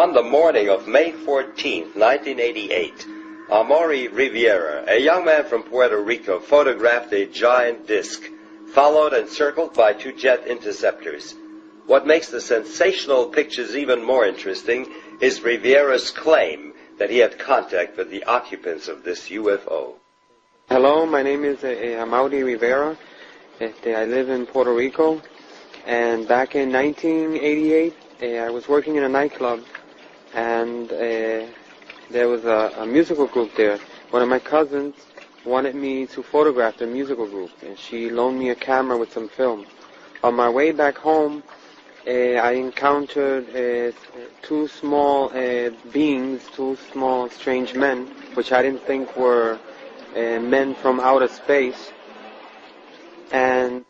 On the morning of May 14, 1988, Amaury Riviera, a young man from Puerto Rico, photographed a giant disc, followed and circled by two jet interceptors. What makes the sensational pictures even more interesting is Riviera's claim that he had contact with the occupants of this UFO. Hello, my name is Amaury Rivera. I live in Puerto Rico, and back in 1988, I was working in a nightclub, and there was a musical group there. One of my cousins wanted me to photograph the musical group, and she loaned me a camera with some film. On my way back home, I encountered two small beings, two small strange men, which I didn't think were men from outer space. And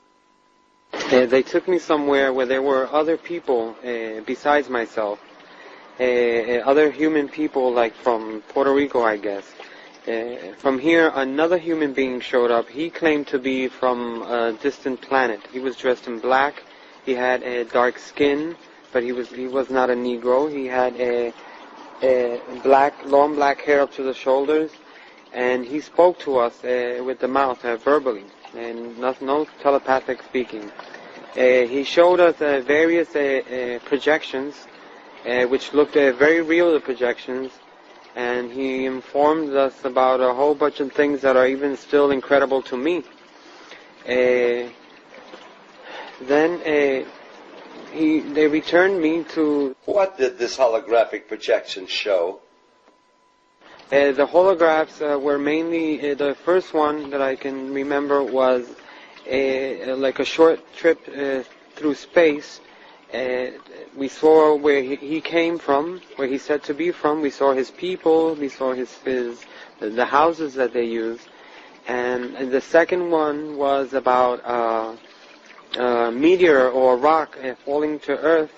they took me somewhere where there were other people besides myself. Other human people, like from Puerto Rico, I guess. From here, another human being showed up. He claimed to be from a distant planet. He was dressed in black. He had a dark skin, but he was not a Negro. He had a long black hair up to the shoulders, and he spoke to us with the mouth, verbally, and no telepathic speaking. He showed us various projections, which looked very real, the projections, and he informed us about a whole bunch of things that are even still incredible to me. Then they returned me to... What did this holographic projection show? The holographs were mainly... the first one that I can remember was like a short trip through space. We saw where he came from, where he's said to be from. We saw his people. We saw the houses that they used. And the second one was about... meteor or rock falling to Earth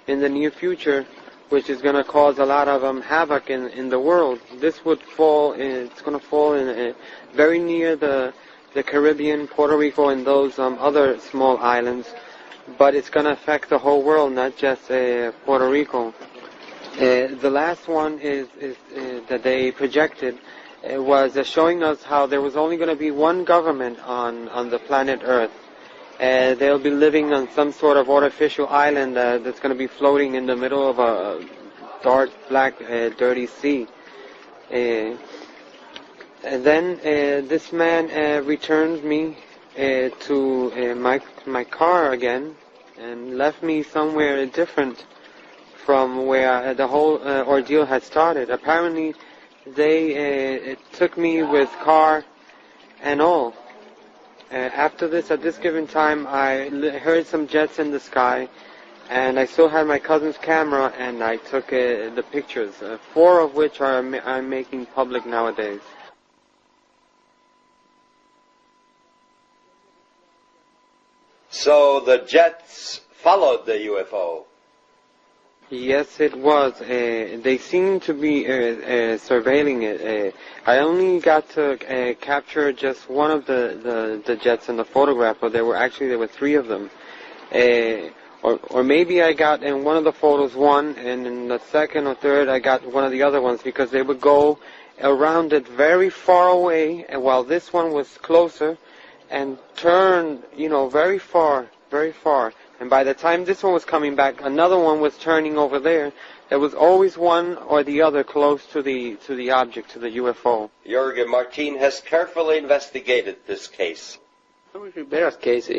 in the near future, which is going to cause a lot of havoc in the world. This would fall, it's going to fall in very near the Caribbean, Puerto Rico, and those other small islands, but it's going to affect the whole world, not just Puerto Rico. The last one is that they projected was showing us how there was only going to be one government on the planet Earth. They'll be living on some sort of artificial island that's going to be floating in the middle of a dark, black, dirty sea. And then this man returned me to my car again and left me somewhere different from where the whole ordeal had started. Apparently, they took me with car and all. After this, at this given time, I heard some jets in the sky, and I still had my cousin's camera, and I took the pictures, 4 of which I'm making public nowadays. So the jets followed the UFO? Yes, it was. They seemed to be surveilling it. I only got to capture just one of the jets in the photograph, but there were 3 of them. Or maybe I got in one of the photos one, and in the second or third I got one of the other ones, because they would go around it very far away, and while this one was closer, and turn, very far, very far. And by the time this one was coming back, another one was turning over there. There was always one or the other close to the object, to the UFO. Jorge Martin has carefully investigated this case. Rivera's case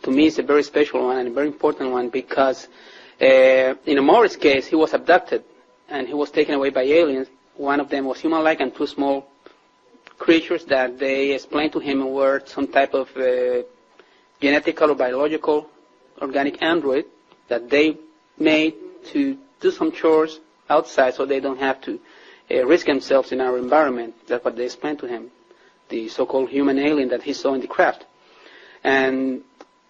to me, is a very special one and a very important one, because in Amaury's case, he was abducted and he was taken away by aliens. One of them was human-like, and 2 small creatures that they explained to him were some type of genetical or biological organic android that they made to do some chores outside so they don't have to risk themselves in our environment. That's what they explained to him, the so-called human alien that he saw in the craft. And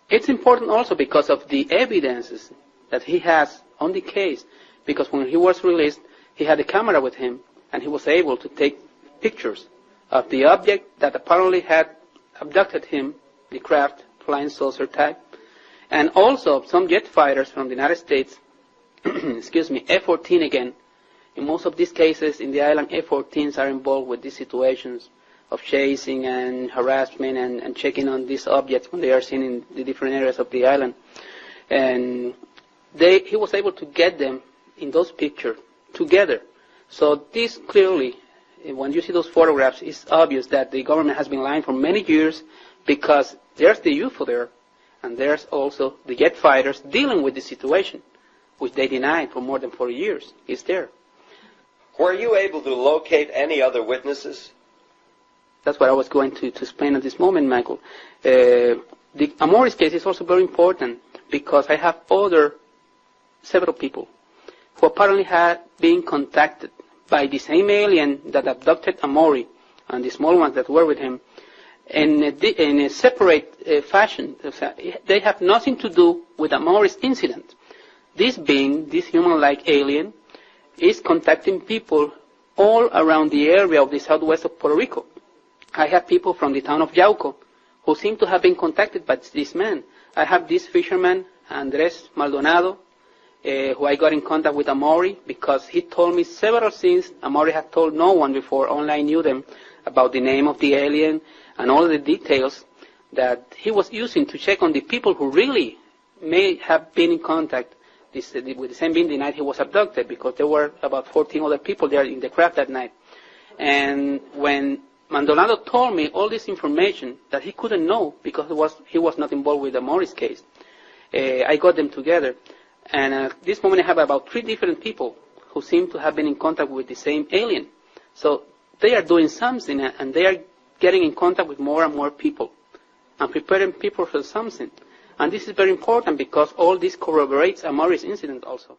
it's important also because of the evidences that he has on the case, because when he was released, he had a camera with him, and he was able to take pictures of the object that apparently had abducted him, the craft, flying saucer type, and also some jet fighters from the United States, excuse me, F-14 again, In most of these cases in the island, F-14s are involved with these situations of chasing and harassment and checking on these objects when they are seen in the different areas of the island. And he was able to get them in those pictures together. So this clearly, when you see those photographs, it's obvious that the government has been lying for many years, because there's the UFO there, and there's also the jet fighters dealing with the situation, which they denied for more than 40 years. It's there. Were you able to locate any other witnesses? That's what I was going to explain at this moment, Michael. The Amoris case is also very important because I have several people who apparently had been contacted by the same alien that abducted Amori and the small ones that were with him in a separate fashion. They have nothing to do with Amori's incident. This being, this human-like alien, is contacting people all around the area of the southwest of Puerto Rico. I have people from the town of Yauco who seem to have been contacted by this man. I have this fisherman, Andres Maldonado, who I got in contact with Amori because he told me several things Amori had told no one before, only I knew them, about the name of the alien and all the details that he was using to check on the people who really may have been in contact with the same being the night he was abducted, because there were about 14 other people there in the craft that night. And when Maldonado told me all this information that he couldn't know because he was not involved with the Morris case, I got them together. And at this moment I have about 3 different people who seem to have been in contact with the same alien. So they are doing something, and they are getting in contact with more and more people and preparing people for something. And this is very important because all this corroborates a Morris incident also.